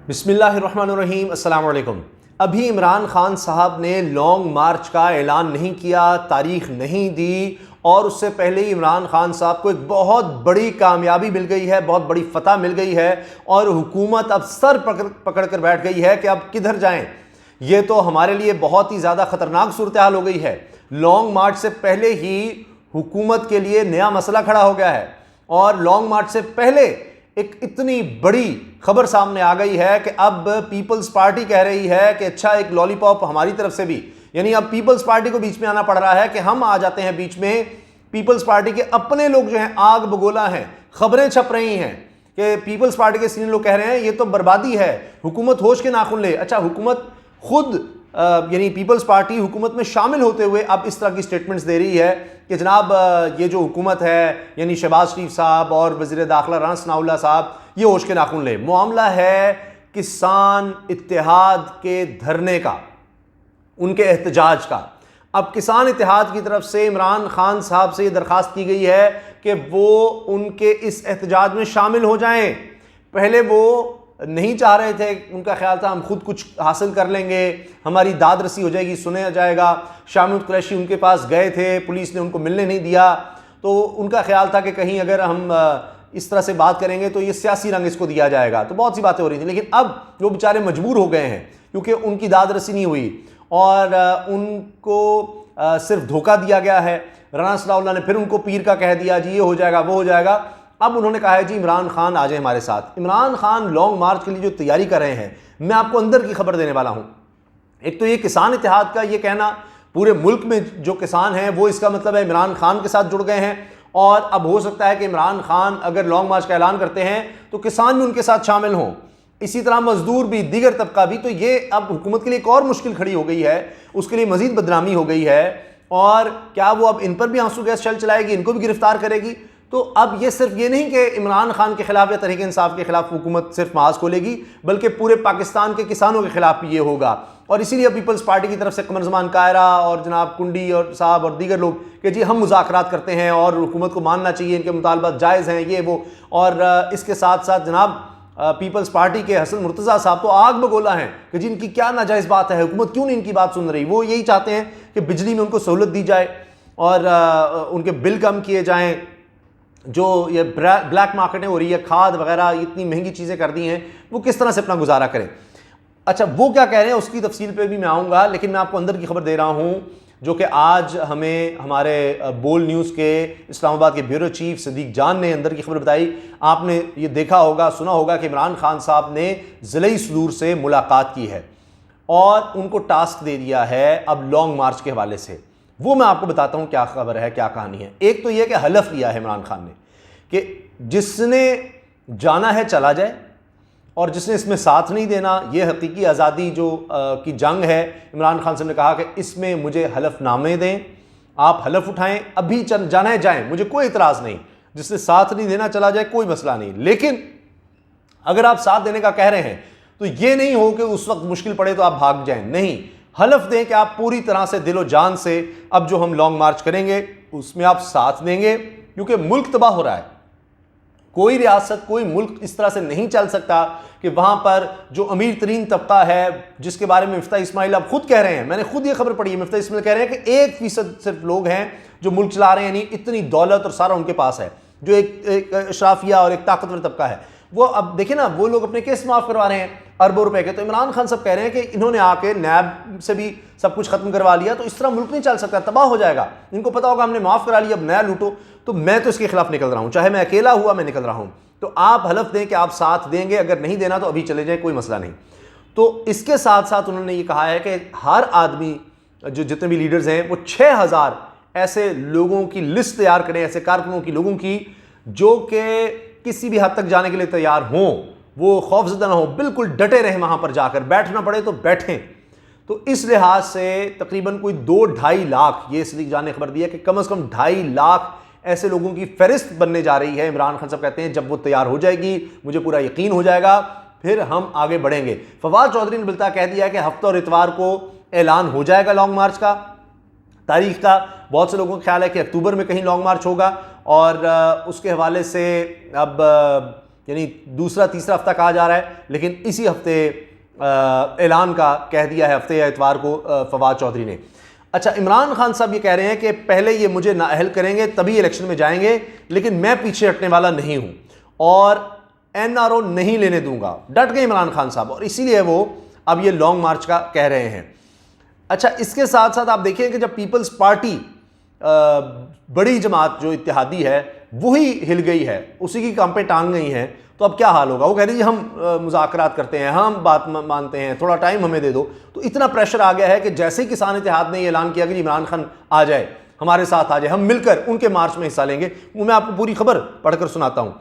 बिस्मिल्लाहिर्रहमानिर्रहीम, अस्सलाम वालेकुम। अभी इमरान खान साहब ने लॉन्ग मार्च का ऐलान नहीं किया, तारीख नहीं दी और उससे पहले ही इमरान खान साहब को एक बहुत बड़ी कामयाबी मिल गई है, बहुत बड़ी फतह मिल गई है और हुकूमत अब सर पकड़ कर बैठ गई है कि अब किधर जाएं। ये तो हमारे लिए बहुत ही ज़्यादा ख़तरनाक सूरत हाल हो गई है। लॉन्ग मार्च से पहले ही हुकूमत के लिए नया मसला खड़ा हो गया है और लॉन्ग मार्च से पहले एक इतनी बड़ी खबर सामने आ गई है कि अब पीपल्स पार्टी कह रही है कि अच्छा, एक लॉलीपॉप हमारी तरफ से भी, यानी अब पीपल्स पार्टी को बीच में आना पड़ रहा है कि हम आ जाते हैं बीच में। पीपल्स पार्टी के अपने लोग जो हैं आग बगोला हैं, खबरें छप रही हैं कि पीपल्स पार्टी के सीनियर लोग कह रहे हैं ये तो बर्बादी है, हुकूमत होश के नाखुन ले। अच्छा, हुकूमत खुद यानी पीपल्स पार्टी हुकूमत में शामिल होते हुए अब इस तरह की स्टेटमेंट्स दे रही है कि जनाब ये जो हुकूमत है, यानी शहबाज शरीफ साहब और वज़ीर दाखिला राना सनाउल्लाह साहब, ये होश के नाखुन ले। मामला है किसान इत्तेहाद के धरने का, उनके एहतजाज का। अब किसान इत्तेहाद की तरफ से इमरान खान साहब से ये दरख्वास्त की गई है कि वो उनके इस एहतजाज में शामिल हो जाएं। पहले वो नहीं चाह रहे थे, उनका ख्याल था हम खुद कुछ हासिल कर लेंगे, हमारी दाद रसी हो जाएगी, सुना जाएगा। शामिद कुरैशी उनके पास गए थे, पुलिस ने उनको मिलने नहीं दिया, तो उनका ख्याल था कि कहीं अगर हम इस तरह से बात करेंगे तो ये सियासी रंग इसको दिया जाएगा। तो बहुत सी बातें हो रही थी, लेकिन अब वो बेचारे मजबूर हो गए हैं क्योंकि उनकी दाद रसी नहीं हुई और उनको सिर्फ धोखा दिया गया है। राना सनाउल्लाह ने फिर उनको पीर का कह दिया, जी ये हो जाएगा वो हो जाएगा। अब उन्होंने कहा है जी इमरान खान आ जाए हमारे साथ। इमरान खान लॉन्ग मार्च के लिए जो तैयारी कर रहे हैं, मैं आपको अंदर की खबर देने वाला हूं। एक तो ये किसान इत्तेहाद का ये कहना, पूरे मुल्क में जो किसान हैं वो इसका मतलब है इमरान खान के साथ जुड़ गए हैं और अब हो सकता है कि इमरान खान अगर लॉन्ग मार्च का ऐलान करते हैं तो किसान भी उनके साथ शामिल हों, इसी तरह मजदूर भी, दीगर तबका भी। तो ये अब हुकूमत के लिए एक और मुश्किल खड़ी हो गई है, उसके लिए मजीद बदनामी हो गई है। और क्या वो अब इन पर भी आंसू गैस चलाएगी, इनको भी गिरफ्तार करेगी? तो अब ये सिर्फ ये नहीं कि इमरान खान के खिलाफ या तहरीक इंसाफ के खिलाफ हुकूमत सिर्फ महाज खोलेगी, बल्कि पूरे पाकिस्तान के किसानों के खिलाफ भी ये होगा। और इसीलिए पीपल्स पार्टी की तरफ से कमर जमान कायरा और जनाब कुंडी और साहब और दीगर लोग कि जी हम मुज़ाकरात करते हैं और हुकूमत को मानना चाहिए, इनके मुतालबात जायज़ हैं, ये वो। और इसके साथ साथ जनाब पीपल्स पार्टी के हसन मुर्तज़ा साहब तो आग बगोला हैं कि जी इनकी क्या नाजायज़ बात है, हुकूमत क्यों नहीं इनकी बात सुन रही। वो यही चाहते हैं कि बिजली में उनको सहूलत दी जाए और उनके बिल कम किए जाएँ। जो ये ब्लैक मार्केटें हो रही है, खाद वगैरह इतनी महंगी चीज़ें कर दी हैं, वो किस तरह से अपना गुजारा करें। अच्छा, वो क्या कह रहे हैं उसकी तफसील पे भी मैं आऊँगा, लेकिन मैं आपको अंदर की खबर दे रहा हूँ जो कि आज हमें हमारे बोल न्यूज़ के इस्लामाबाद के ब्यूरो चीफ सदीक जान ने अंदर की खबर बताई। आपने ये देखा होगा, सुना होगा कि इमरान खान साहब ने ज़िले सदूर से मुलाकात की है और उनको टास्क दे दिया है अब लॉन्ग मार्च के हवाले से। वो मैं आपको बताता हूँ क्या खबर है, क्या कहानी है। एक तो यह कि हलफ लिया है इमरान खान ने कि जिसने जाना है चला जाए और जिसने इसमें साथ नहीं देना, ये हकीकी आज़ादी जो की जंग है, इमरान खान साहब ने कहा कि इसमें मुझे हलफनामे दें, आप हलफ उठाएं, अभी जाना है जाएं, मुझे कोई इतराज़ नहीं, जिसने साथ नहीं देना चला जाए, कोई मसला नहीं। लेकिन अगर आप साथ देने का कह रहे हैं तो ये नहीं हो कि उस वक्त मुश्किल पड़े तो आप भाग जाएं, नहीं, हलफ दें कि आप पूरी तरह से दिलो जान से अब जो हम लॉन्ग मार्च करेंगे उसमें आप साथ देंगे, क्योंकि मुल्क तबाह हो रहा है। कोई रियासत, कोई मुल्क इस तरह से नहीं चल सकता कि वहां पर जो अमीर तरीन तबका है, जिसके बारे में मिफ्ता इस्माइल अब खुद कह रहे हैं, मैंने खुद ये खबर पढ़ी है, मिफ्ता इस्माइल कह रहे हैं कि 1% सिर्फ लोग हैं जो मुल्क चला रहे हैं, यानी इतनी दौलत और सारा उनके पास है, जो एक अशराफिया और एक ताकतवर तबका है। वो अब देखिए ना, वो लोग अपने केस माफ़ करवा रहे हैं अरबों रुपए के। तो इमरान खान सब कह रहे हैं कि इन्होंने आके नैब से भी सब कुछ खत्म करवा लिया, तो इस तरह मुल्क नहीं चल सकता, तबाह हो जाएगा। इनको पता होगा हमने माफ़ करा लिया, अब नया लूटो। तो मैं तो इसके खिलाफ निकल रहा हूँ, चाहे मैं अकेला हुआ मैं निकल रहा हूँ। तो आप हलफ दें कि आप साथ देंगे, अगर नहीं देना तो अभी चले जाए, कोई मसला नहीं। तो इसके साथ साथ उन्होंने ये कहा है कि हर आदमी, जो जितने भी लीडर्स हैं, वो 6000 ऐसे लोगों की लिस्ट तैयार करें, ऐसे कारकुनों की, लोगों की जो कि किसी भी हद तक जाने के लिए तैयार हों, वो खौफजदा ना हो, बिल्कुल डटे रहें, वहां पर जाकर बैठना पड़े तो बैठें। तो इस लिहाज से तकरीबन कोई 2-2.5 लाख, ये सदीक जान ने खबर दी है कि कम से कम 2.5 लाख ऐसे लोगों की फहरिस्त बनने जा रही है। इमरान खान साहब कहते हैं जब वो तैयार हो जाएगी, मुझे पूरा यकीन हो जाएगा, फिर हम आगे बढ़ेंगे। फवाद चौधरी ने बिल्ता कह दिया है कि हफ्ता और इतवार को ऐलान हो जाएगा लॉन्ग मार्च का, तारीख का। बहुत से लोगों का ख्याल है कि अक्टूबर में कहीं लॉन्ग मार्च होगा और उसके हवाले से अब यानी दूसरा तीसरा हफ्ता कहा जा रहा है, लेकिन इसी हफ्ते ऐलान का कह दिया है हफ्ते या इतवार को फवाद चौधरी ने। अच्छा, इमरान खान साहब ये कह रहे हैं कि पहले ये मुझे नाअहल करेंगे तभी इलेक्शन में जाएंगे, लेकिन मैं पीछे हटने वाला नहीं हूं और एनआरओ नहीं लेने दूंगा। डट गए इमरान खान साहब और इसीलिए वो अब ये लॉन्ग मार्च का कह रहे हैं। अच्छा, इसके साथ साथ आप देखिए कि जब पीपल्स पार्टी बड़ी जमात जो इत्तेहादी है वही हिल गई है, उसी की काम पे टांग गई हैं, तो अब क्या हाल होगा। वो कह रही है हम मुज़ाकरात करते हैं, हम बात मानते हैं, थोड़ा टाइम हमें दे दो। तो इतना प्रेशर आ गया है कि जैसे ही किसान इत्तेहाद ने ये ऐलान किया कि इमरान खान आ जाए, हमारे साथ आ जाए, हम मिलकर उनके मार्च में हिस्सा लेंगे, वो मैं आपको पूरी खबर पढ़कर सुनाता हूँ।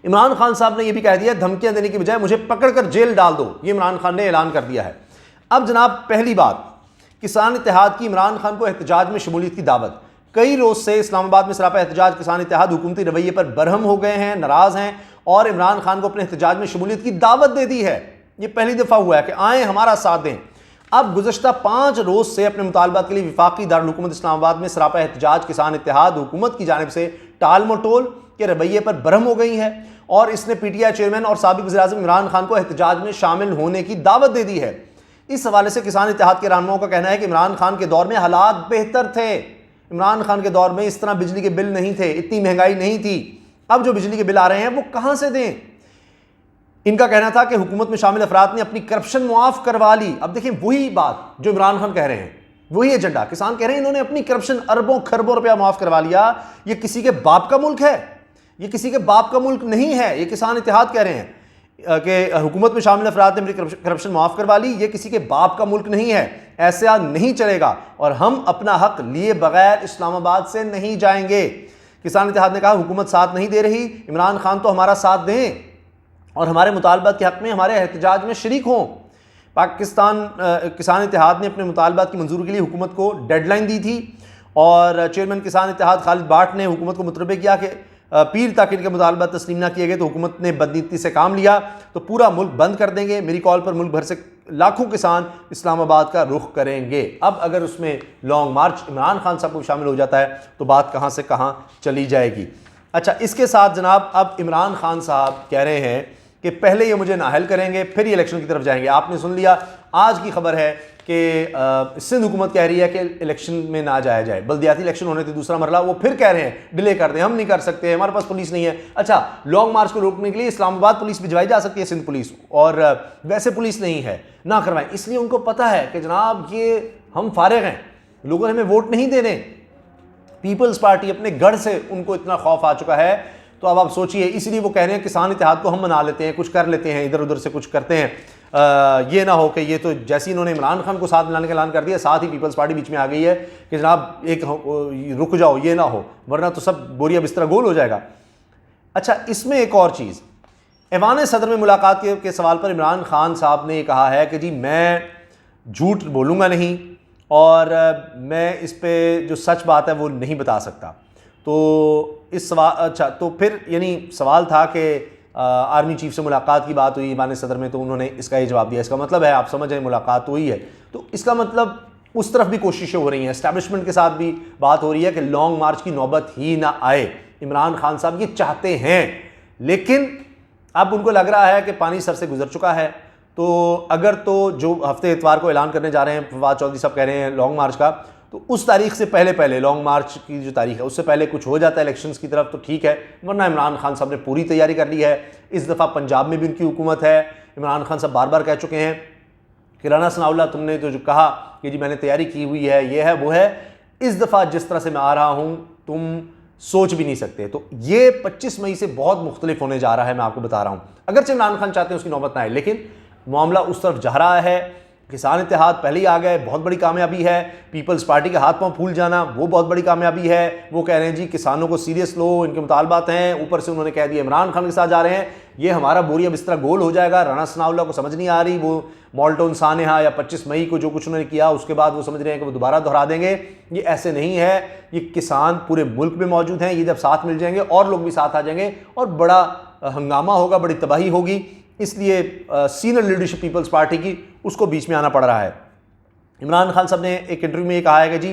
इमरान खान साहब ने यह भी कह दिया धमकियां देने की बजाय मुझे पकड़कर जेल डाल दो, ये इमरान खान ने ऐलान कर दिया है। अब जनाब, पहली बात, किसान इत्तेहाद की इमरान खान को एहतजाज में शमूलियत की दावत। कई रोज से इस्लामाबाद में सरापा एहतजाज किसान इत्तेहाद हुकूमती रवैये पर बरहम हो गए हैं, नाराज हैं और इमरान खान को अपने एहतजाज में शमूलियत की दावत दे दी है। यह पहली दफा हुआ है कि आए हमारा साथ दें। अब गुज़श्ता 5 रोज से अपने मुतालबात के लिए विफाकी दारुल हुकूमत इस्लामाबाद में सरापा एहतजाज किसान इत्तेहाद हुकूमत की जानिब से टाल मटोल के रवैये पर बरहम हो गई है और इसने पीटीआई चेयरमैन और साबिक वज़ीर-ए-आज़म इमरान खान को एहतजाज में शामिल होने की दावत दे दी है। इस हवाले से किसान इत्तेहाद के रहनुमाओं का कहना है कि इमरान खान के दौर में हालात बेहतर थे। इमरान खान के दौर में इस तरह बिजली के बिल नहीं थे, इतनी महंगाई नहीं थी। अब जो बिजली के बिल आ रहे हैं वो कहां से दें। इनका कहना था कि हुकूमत में शामिल अफराद ने अपनी करप्शन मुआफ करवा ली। अब देखिए, वही बात जो इमरान खान कह रहे हैं, वही एजेंडा किसान कह रहे हैं, इन्होंने अपनी करप्शन अरबों खरबों रुपया माफ करवा लिया। ये किसी के बाप का मुल्क है, ये किसी के बाप का मुल्क नहीं है। ये किसान इत्तेहाद कह रहे हैं कि हुकूमत में शामिल अफराद ने अपनी करप्शन माफ करवा ली, ये किसी के बाप का मुल्क नहीं है, ऐसा नहीं चलेगा और हम अपना हक लिए बगैर इस्लामाबाद से नहीं जाएंगे। किसान इत्तेहाद ने कहा हुकूमत साथ नहीं दे रही, इमरान खान तो हमारा साथ दें और हमारे मुतालबात के हक में हमारे एहतजाज में शरीक हों। पाकिस्तान किसान इत्तेहाद ने अपने मुतालबात की मंजूरी के लिए हुकूमत को डेडलाइन दी थी और चेयरमैन किसान इत्तेहाद खालिद बाट ने हुकूमत को मुतलबे किया कि पीर तक इनके मुतालबात तस्लीम ना किए गए तो हुकूमत ने बदनीति से काम लिया तो पूरा मुल्क बंद कर देंगे। मेरी कॉल पर मुल्क भर से लाखों किसान इस्लामाबाद का रुख करेंगे। अब अगर उसमें लॉन्ग मार्च इमरान खान साहब को शामिल हो जाता है तो बात कहाँ से कहाँ चली जाएगी। अच्छा, इसके साथ जनाब अब इमरान खान साहब कह रहे हैं कि पहले ये मुझे नाअहल करेंगे फिर ये इलेक्शन की तरफ जाएंगे। आपने सुन लिया, आज की खबर है कि सिंध हुकूमत कह रही है कि इलेक्शन में ना जाया जाए, बल्दियाती इलेक्शन होने थे दूसरा मरला, वो फिर कह रहे हैं डिले कर दें, हम नहीं कर सकते, हमारे पास पुलिस नहीं है। अच्छा, लॉन्ग मार्च को रोकने के लिए इस्लामाबाद पुलिस भिजवाई जा सकती है, सिंध पुलिस, और वैसे पुलिस नहीं है, ना करवाएं। इसलिए उनको पता है कि जनाब ये हम फारिग हैं, लोगों ने हमें वोट नहीं देने। पीपल्स पार्टी अपने गढ़ से उनको इतना खौफ आ चुका है, तो अब आप सोचिए, इसलिए वो कह रहे हैं किसान इत्तेहाद को हम मना लेते हैं, कुछ कर लेते हैं, इधर उधर से कुछ करते हैं। ये ना हो कि ये तो जैसे इन्होंने इमरान खान को साथ मिलाने का ऐलान कर दिया, साथ ही पीपल्स पार्टी बीच में आ गई है कि जनाब एक रुक जाओ, ये ना हो, वरना तो सब बोरिया बिस्तरा गोल हो जाएगा। अच्छा, इसमें एक और चीज़, ऐवान सदर में मुलाकात के सवाल पर इमरान खान साहब ने कहा है कि जी मैं झूठ बोलूँगा नहीं और मैं इस पर जो सच बात है वो नहीं बता सकता। तो इस सवाल, अच्छा, तो फिर यानी सवाल था कि आर्मी चीफ से मुलाकात की बात हुई ईमान सदर में, तो उन्होंने इसका ये जवाब दिया। इसका मतलब है, आप समझ रहे हैं, मुलाकात हुई है, तो इसका मतलब उस तरफ भी कोशिशें हो रही हैं, एस्टैब्लिशमेंट के साथ भी बात हो रही है कि लॉन्ग मार्च की नौबत ही ना आए। इमरान खान साहब ये चाहते हैं, लेकिन अब उनको लग रहा है कि पानी सर से गुजर चुका है। तो अगर तो जो हफ्ते इतवार को ऐलान करने जा रहे हैं फवाद चौधरी साहब कह रहे हैं लॉन्ग मार्च का, तो उस तारीख से पहले लॉन्ग मार्च की जो तारीख है उससे पहले कुछ हो जाता है इलेक्शंस की तरफ तो ठीक है, वरना इमरान खान साहब ने पूरी तैयारी कर ली है। इस दफ़ा पंजाब में भी उनकी हुकूमत है। इमरान खान साहब बार बार कह चुके हैं कि राना सनाउल्लाह तुमने तो जो कहा कि जी मैंने तैयारी की हुई है, ये है वो है, इस दफ़ा जिस तरह से मैं आ रहा हूँ तुम सोच भी नहीं सकते। तो ये 25 मई से बहुत मुख्तलिफ होने जा रहा है, मैं आपको बता रहा हूँ। अगरचे इमरान खान चाहते हैं उसकी नौबत ना आए, लेकिन मामला उस तरफ जा रहा है। किसान इत्तेहाद पहले ही आ गए, बहुत बड़ी कामयाबी है। पीपल्स पार्टी का हाथ पांव फूल जाना वो बहुत बड़ी कामयाबी है। वो कह रहे हैं जी किसानों को सीरियस लो, इनके मुतालबात हैं, ऊपर से उन्होंने कह दिया इमरान खान के साथ जा रहे हैं, ये हमारा बोरिया बिस्तरा गोल हो जाएगा। राना सनाउल्लाह को समझ नहीं आ रही, वो मॉल्टोन सानेहा या 25 मई को जो कुछ उन्होंने किया उसके बाद वो समझ रहे हैं कि वो दोबारा दोहरा देंगे। ये ऐसे नहीं है, ये किसान पूरे मुल्क में मौजूद हैं, ये जब साथ मिल जाएंगे और लोग भी साथ आ जाएंगे और बड़ा हंगामा होगा, बड़ी तबाही होगी। इसलिए सीनियर लीडरशिप पीपल्स पार्टी की उसको बीच में आना पड़ रहा है। इमरान खान साहब ने एक इंटरव्यू में ये कहा है कि जी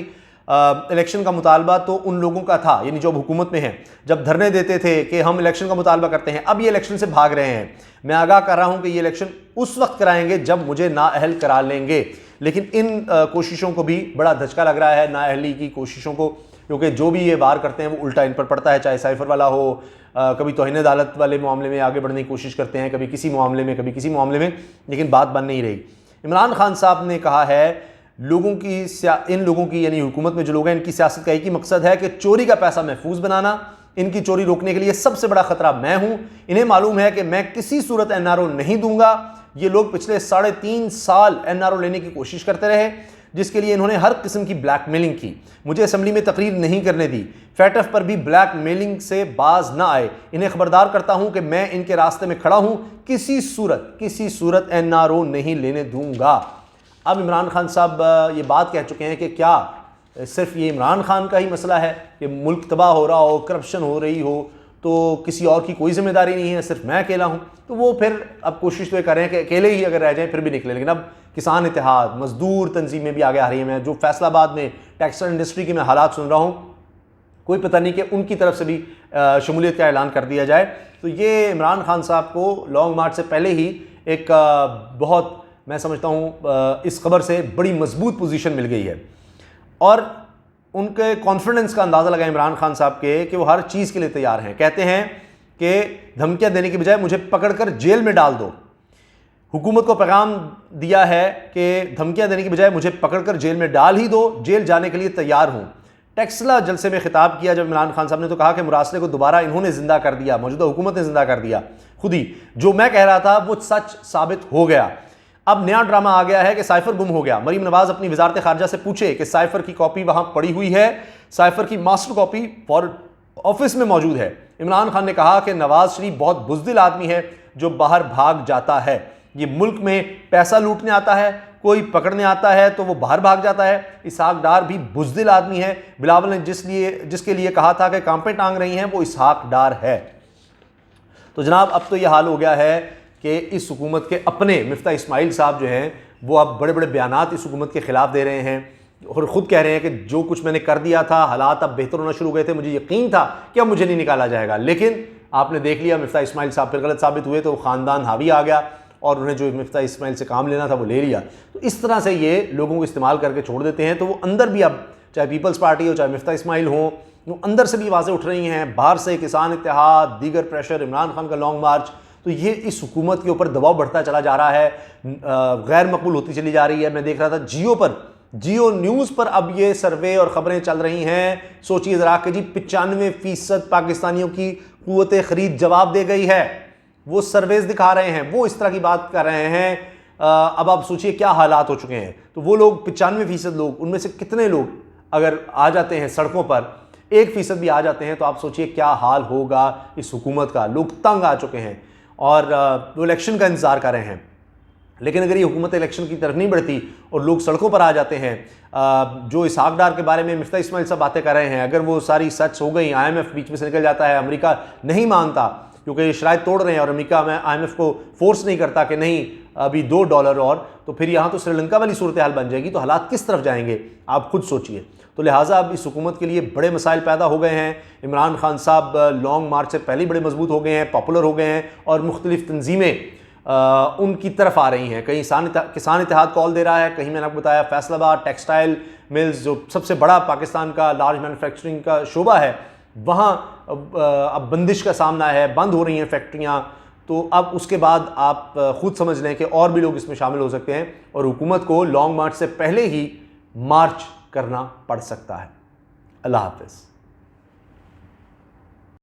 इलेक्शन का मुतालबा तो उन लोगों का था, यानी जो हुकूमत में है, जब धरने देते थे कि हम इलेक्शन का मुतालबा करते हैं। अब ये इलेक्शन से भाग रहे हैं। मैं आगाह कर रहा हूं कि ये इलेक्शन उस वक्त कराएंगे जब मुझे नाअहल करा लेंगे। लेकिन इन कोशिशों को भी बड़ा धचका लग रहा है, नाअहली की कोशिशों को, क्योंकि जो भी ये वार करते हैं वो उल्टा इन पर पड़ता है। चाहे साइफर वाला हो, कभी तौहीन अदालत वाले मामले में आगे बढ़ने की कोशिश करते हैं, कभी किसी मामले में, कभी किसी मामले में, लेकिन बात बन नहीं रही। इमरान खान साहब ने कहा है इन लोगों की यानी हुकूमत में जो लोग हैं, इनकी सियासत का एक ही मकसद है कि चोरी का पैसा महफूज बनाना। इनकी चोरी रोकने के लिए सबसे बड़ा खतरा मैं हूं। इन्हें मालूम है कि मैं किसी सूरत एनआरओ नहीं दूंगा। ये लोग पिछले 3.5 साल एनआरओ लेने की कोशिश करते रहे, जिसके लिए इन्होंने हर किस्म की ब्लैकमेलिंग की। मुझे असेंबली में तकरीर नहीं करने दी। फैटफ पर भी ब्लैकमेलिंग से बाज ना आए। इन्हें खबरदार करता हूं कि मैं इनके रास्ते में खड़ा हूं, किसी सूरत एनआरओ नहीं लेने दूंगा। अब इमरान खान साहब ये बात कह चुके हैं कि क्या सिर्फ ये इमरान खान का ही मसला है कि मुल्क तबाह हो रहा हो, करप्शन हो रही हो, तो किसी और की कोई जिम्मेदारी नहीं है, सिर्फ मैं अकेला हूं। तो वो फिर अब कोशिश तो ये कर रहे हैं कि अकेले ही अगर रह जाएं फिर भी निकले। लेकिन अब किसान इत्तेहाद, मजदूर तंजीमें भी आगे आ रही हैं। मैं जो फैसलाबाद में टेक्सटाइल इंडस्ट्री की मैं हालात सुन रहा हूं, कोई पता नहीं कि उनकी तरफ से भी शमूलियत का ऐलान कर दिया जाए। तो ये इमरान खान साहब को लॉन्ग मार्च से पहले ही एक बहुत, मैं समझता हूँ, इस खबर से बड़ी मजबूत पोजीशन मिल गई है। और उनके कॉन्फिडेंस का अंदाज़ा लगा इमरान खान साहब के कि वो हर चीज़ के लिए तैयार हैं। कहते हैं कि धमकियाँ देने की बजाय मुझे पकड़कर जेल में डाल दो। हुकूमत को पैगाम दिया है कि धमकियाँ देने की बजाय मुझे पकड़कर जेल में डाल ही दो, जेल जाने के लिए तैयार हूँ। टेक्सला जलसे में खिताब किया जब इमरान खान साहब ने, तो कहा कि मुरासले को दोबारा इन्होंने जिंदा कर दिया, मौजूदा हुकूमत ने जिंदा कर दिया खुद ही। जो मैं कह रहा था वो सच साबित हो गया। अब नया ड्रामा आ गया है कि साइफर गुम हो गया। मरीम नवाज अपनी वजारत खारजा से पूछे कि साइफर की कॉपी वहां पड़ी हुई है, साइफर की मास्टर कॉपी फॉर ऑफिस में मौजूद है। इमरान खान ने कहा कि नवाज शरीफ बहुत बुज़दिल आदमी है जो बाहर भाग जाता है। ये मुल्क में पैसा लूटने आता है, कोई पकड़ने आता है तो वो बाहर भाग जाता है। इसहाक डार भी बुज़दिल आदमी है। बिलावल ने जिसके लिए कहा था कि कांपे टांग रही हैं, वो इसहाक डार है। तो जनाब अब तो ये हाल हो गया है कि इस हुकूमत के अपने मिफ्ता इस्माइल साहब जो हैं वो अब बड़े बड़े बयानात इस हुकूमत के ख़िलाफ़ दे रहे हैं और ख़ुद कह रहे हैं कि जो कुछ मैंने कर दिया था, हालात अब बेहतर होना शुरू हो गए थे, मुझे यकीन था कि अब मुझे नहीं निकाला जाएगा। लेकिन आपने देख लिया मिफ्ता इस्माइल साहब फिर गलत साबित हुए, तो ख़ानदान हावी आ गया और उन्हें जो मिफ्ता इस्माइल से काम लेना था वो ले लिया। तो इस तरह से ये लोगों को इस्तेमाल करके छोड़ देते हैं। तो वो अंदर भी अब, चाहे पीपल्स पार्टी हो, चाहे मिफ्ता इस्माइल हो, वो अंदर से भी आवाज़ें उठ रही हैं, बाहर से किसान इत्तेहाद, दीगर प्रेशर, इमरान खान का लॉन्ग मार्च। तो ये इस हुकूमत के ऊपर दबाव बढ़ता चला जा रहा है, गैर मकबूल होती चली जा रही है। मैं देख रहा था जियो न्यूज़ पर अब ये सर्वे और ख़बरें चल रही हैं। सोचिए ज़रा कि जी 95% पाकिस्तानियों की क़ुव्वत ख़रीद जवाब दे गई है। वो सर्वेज दिखा रहे हैं, वो इस तरह की बात कर रहे हैं। अब आप सोचिए क्या हालात हो चुके हैं। तो वो लोग 95% लोग, उनमें से कितने लोग अगर आ जाते हैं सड़कों पर, 1% भी आ जाते हैं, तो आप सोचिए क्या हाल होगा इस हुकूमत का। लोग तंग आ चुके हैं और वो इलेक्शन का इंतज़ार कर रहे हैं। लेकिन अगर ये हुकूमत इलेक्शन की तरफ नहीं बढ़ती और लोग सड़कों पर आ जाते हैं, जो इसहाक डार के बारे में मिफ्ता इस्माइल साहब बातें कर रहे हैं, अगर वो सारी सच हो गई, IMF बीच में से निकल जाता है, अमेरिका नहीं मानता क्योंकि ये शराइत तोड़ रहे हैं और अमेरिका में IMF को फोर्स नहीं करता कि नहीं अभी $2 और, तो फिर यहाँ तो श्रीलंका वाली सूरत हाल बन जाएगी। तो हालात किस तरफ जाएंगे आप खुद सोचिए। तो लिहाजा अब इस हुकूमत के लिए बड़े मसाइल पैदा हो गए हैं। इमरान खान साहब लॉन्ग मार्च से पहले बड़े मजबूत हो गए हैं, पॉपुलर हो गए हैं और मुख्तलिफ तंजीमें उनकी तरफ आ रही हैं। कहीं किसान इत्तेहाद कॉल दे रहा है, कहीं मैंने आपको बताया फैसलाबाद टेक्सटाइल मिल्स जो सबसे बड़ा पाकिस्तान का लार्ज मैन्युफैक्चरिंग का शोबा है, वहाँ अब बंदिश का सामना है, बंद हो रही हैं फैक्ट्रियाँ। तो अब उसके बाद आप खुद समझ लें कि और भी लोग इसमें शामिल हो सकते हैं और हुकूमत को लॉन्ग मार्च से पहले ही मार्च करना पड़ सकता है। अल्लाह हाफ़िज़।